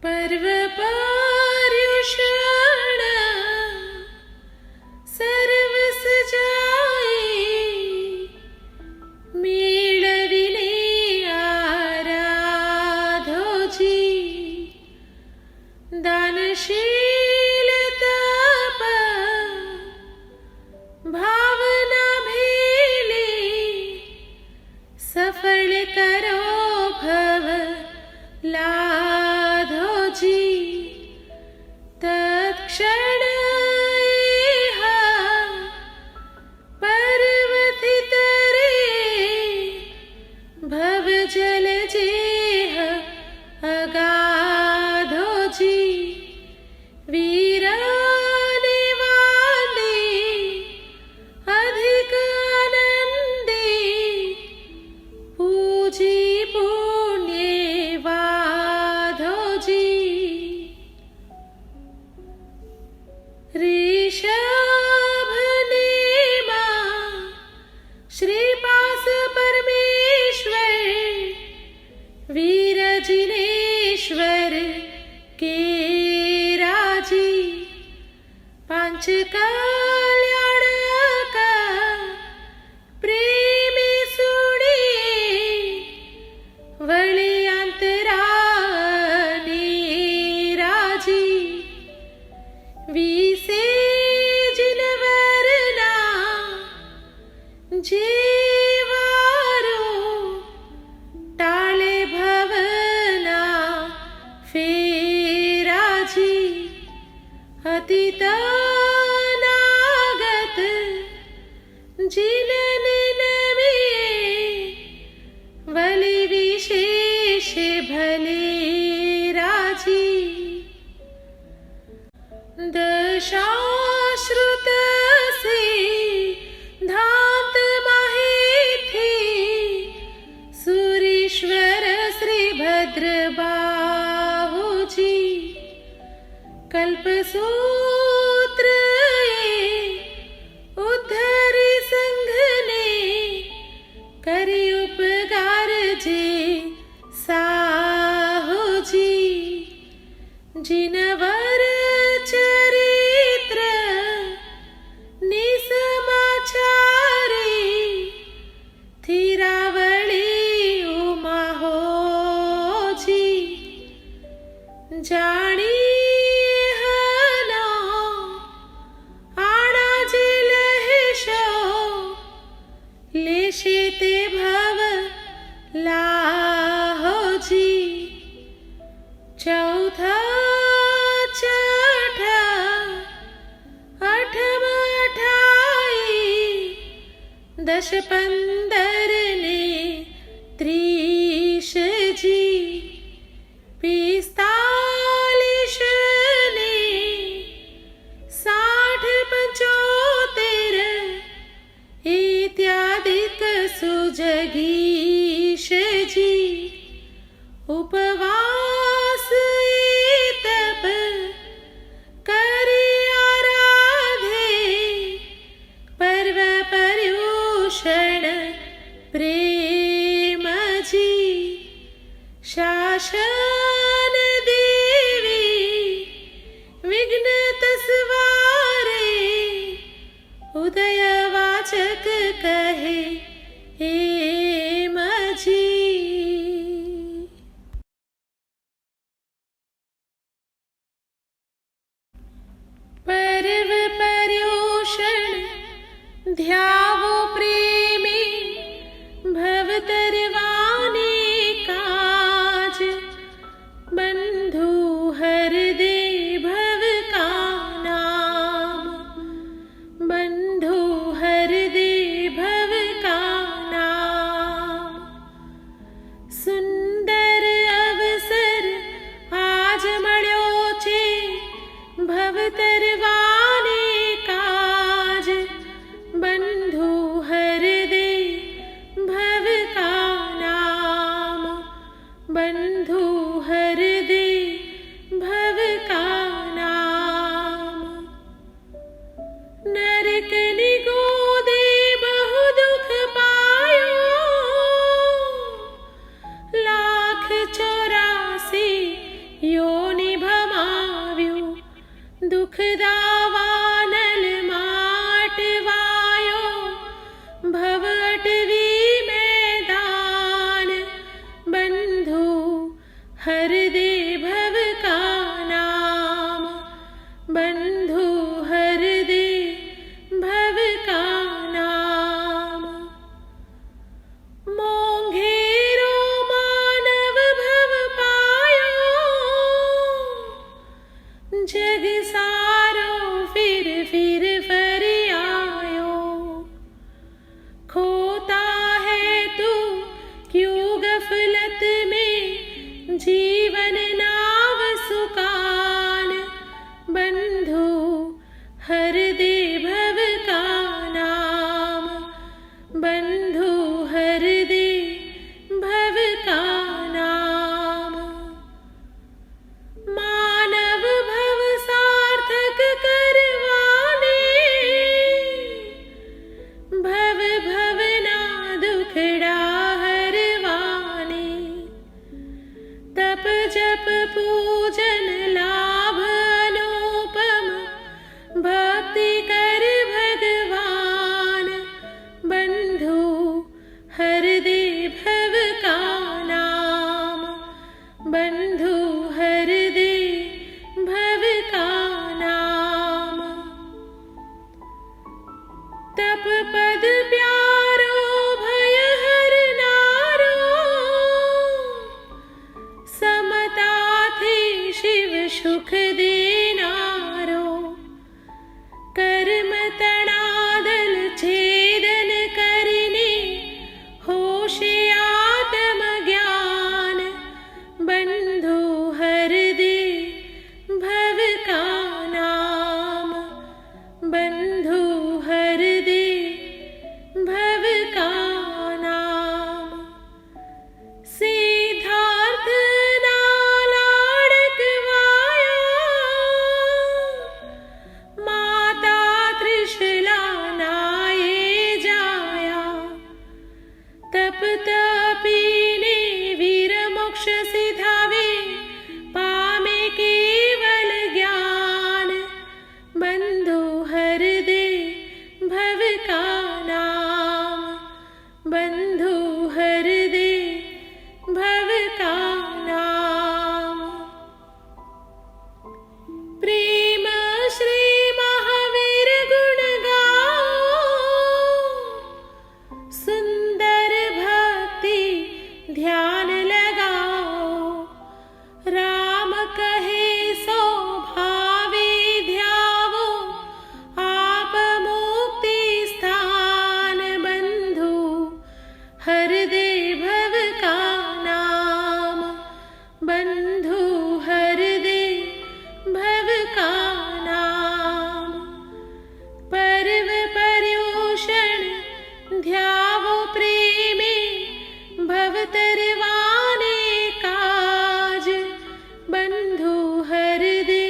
पर्व पर्युषण सर्व सजाई मेळविले आराधोजी दानशील तप भावना भेले सफल करो भव लाधोजी तत्क्षण इह पर्वति तरे भव जल जेह अगाधोजी वीराने वांदे अधिक आनंदे पूजी ऋषभनेमा श्रीपास परमेश्वर वीर जिनेश्वर के राजी पांच कल्याण का प्रेमी सुनिए वळी अंतराने राजी विसे जिनवरना जीवारो टाळे भवना फेराजी अतीत नागत जिनन नमिये वली विशेष भले राजी दशाश्रुत से धात माहिथी सुरेश्वर श्रीभद्र बाहुजी कल्पसूत्र उद्धरी संघने करी उपकार जे साहुजी जिनवर चरित्र निसमाचारी थिरावळी उमाहोजी जाणी हनो आणाजे लहेशो लेशे ते भव लाहोजी चौथा छठा आठम अठाई दश पंदर ने त्रिश जी पिस्तालीस ने 60 पंचोतेर इत्यादिक सुजगीश जी उपवास तप करि आराधे पर्व पर्युषण प्रेम जी शासन देवी विघ्न तस्वारे उदय वाचक कहे हेम जी। पर्व पर्युषण ध्यावो प्रेमी भवतरवाने काज बंधु हर दे भव का नाम बंधु हर दे भव का नाम सुंदर अवसर आज मळ्यो छे भवतरवाने काज बंधु हर दे भव का नाम बंधु हर दे भव का नाम नरक निगोदे बहु दुख पायो लाख 84 योनि हर दे भव का नाम, बंधु हर दे भव का नाम। मोंघेरो मानव भव पायो, जग सारो फिर फर आयो। खोता है तू क्यों गफलत में, जीवन नाव सुकान, बंधु हर दे भव का नाम, बंधु हर दे भव का नाम। मानव भव सार्थक करवाने, भव भवना दुखड़ा हरवाने। तप जप पूजन लाभ अनुपम, भक्ति कर भगवान, बंधु हर दे भव का नाम, बंधु हर दे भव का नाम। तप पद प्यारो भय हर नारो, समता थी शिव सुख देनारो। कर्म तणादल छेदन करने, होशे आत्म ज्ञान, बंधु हर दे भव का नाम, बंधु हर दे भव का नाम। सिद्धार्थ नालाड़क वाया, माता त्रिशला नाये जाया। तप तपीने वीर मोक्ष सिधावे, पामे केवल ज्ञान, बंधु हर दे भव का नाम, बंधु हर दे भव का नाम। प्रेम श्री महावीर गुण गाओ, सुंदर भक्ति ध्यान लगाओ। राम कहे सो भावे ध्यावो, आप मुक्ति स्थान, बंधु हर दे भव का नाम, बंधु हर दे भव का नाम। पर्व पर्यूषण ध्यावो प्रेमे, भव तरवाने काज, बंधु हर दे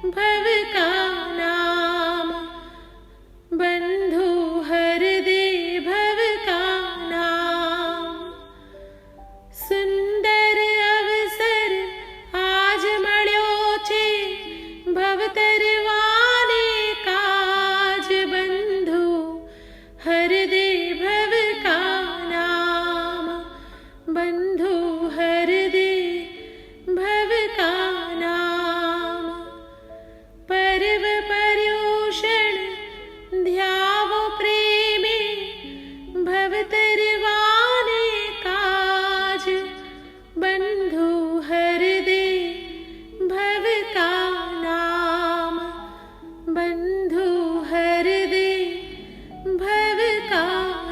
भव का नाम, बंधु हर दे भव का नाम। सुंदर अवसर आज मळ्यो छे, भव तरवाने काज, बंधु हर दे भव का नाम, बंधु हर दे भव का नाम। पर्व पर्यूषण ध्यावो प्रेमे, भव तरवाने काज, बंधु हर दे भव का नाम, बंधु हर दे भव का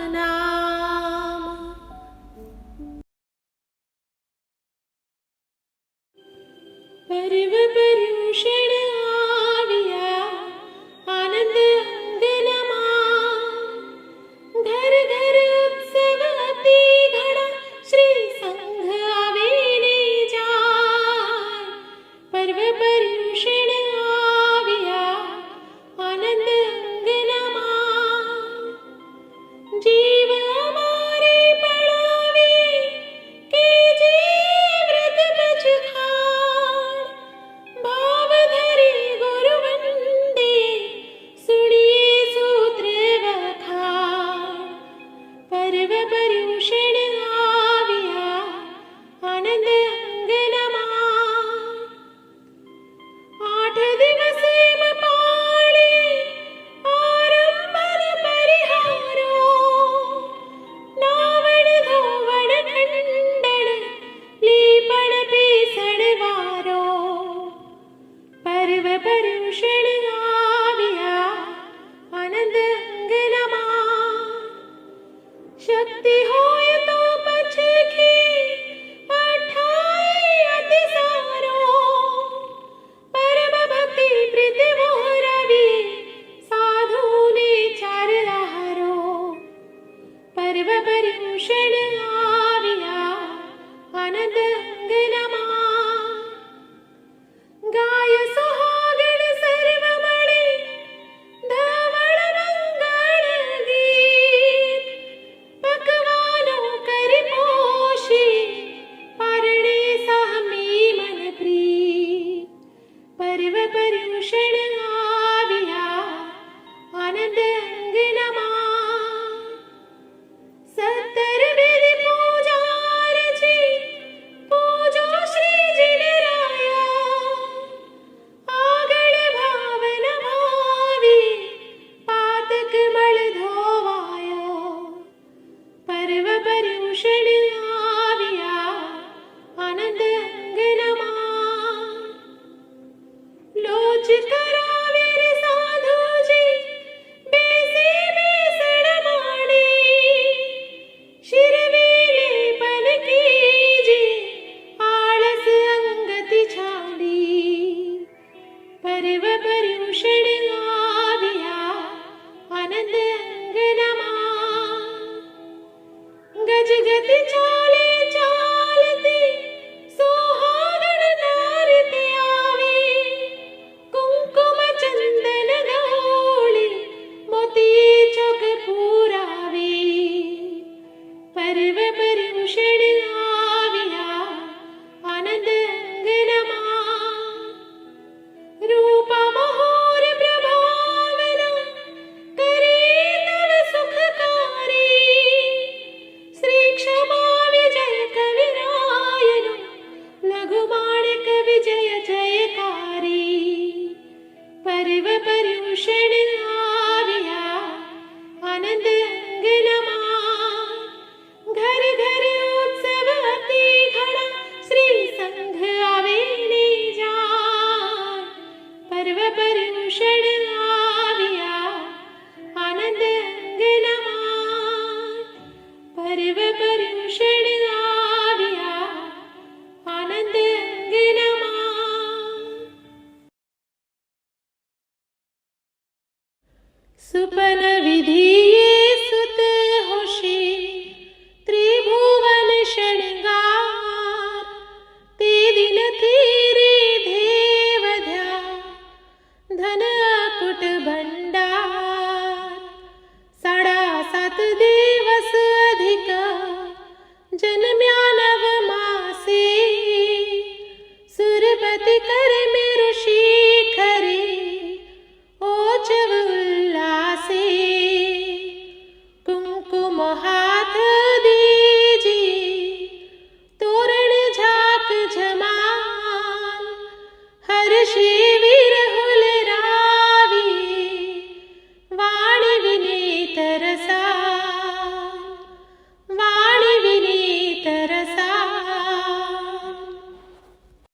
नाम। पर्व पर्यूषण आविया, आनंद अंगनमा, घर घर उत्सव अति घना, श्री संघ आवे ने जाय। पर्व पर्यूषण आविया, आनंद अंगनमा, जीव हमारे पड़ावे, के जी व्रत बच खाण, भाव धरि आनंद अंगनमा गाय सुहागण सर्व मळे धवळ मंगळ गीत पकवानो करी पोषी पारणे साहमी मन प्रीत पर्व पर्युषण आविया आनंद अंगनमा सत्तर विधि पूजा रची पूजो श्री जिनराया आगळ भावन भावी पातक मळ धोवाया पर्व पर्युषण आविया आनंद अंगनमा लोच करावे रे साधूजी बेसी बेसण माडी शिरविले पलकीजी आळस अंगती छाडी पर्व पर्युषण आविया आनंद अंगनमा गजगती चाले चालती सोहागण नारती आवी कुंकुम चंदन गौळी मोती चोक पुरावी पर्व पर्युषण आविया आनंद अंगनमा रूप महोर प्रभावना करी तव सुखकारी श्री क्षमा विजय कविरायनु लघु माणिक विजय जयकारी पर्व पर्युषण आविया आनंद अंगनमा घर घर उत्सव अति घना श्री संघ आवेने जाय पर्व पर्युषण आविया आनंद अंगनमा पर्व पर्युषण आविया आनंद अंगनमा सुपन विधिये सुत होशी त्रिभुवन शृंगार ते दिन तेरे देव ध्या धन अकुट भंडार 7.5 दिवस अधिक जन्म्या नव मासे सुरपती कर मेरो शिखरे ओचव उल्लासे कुंकुम हाथ दीजी तोरण झाक झमाल हर्षी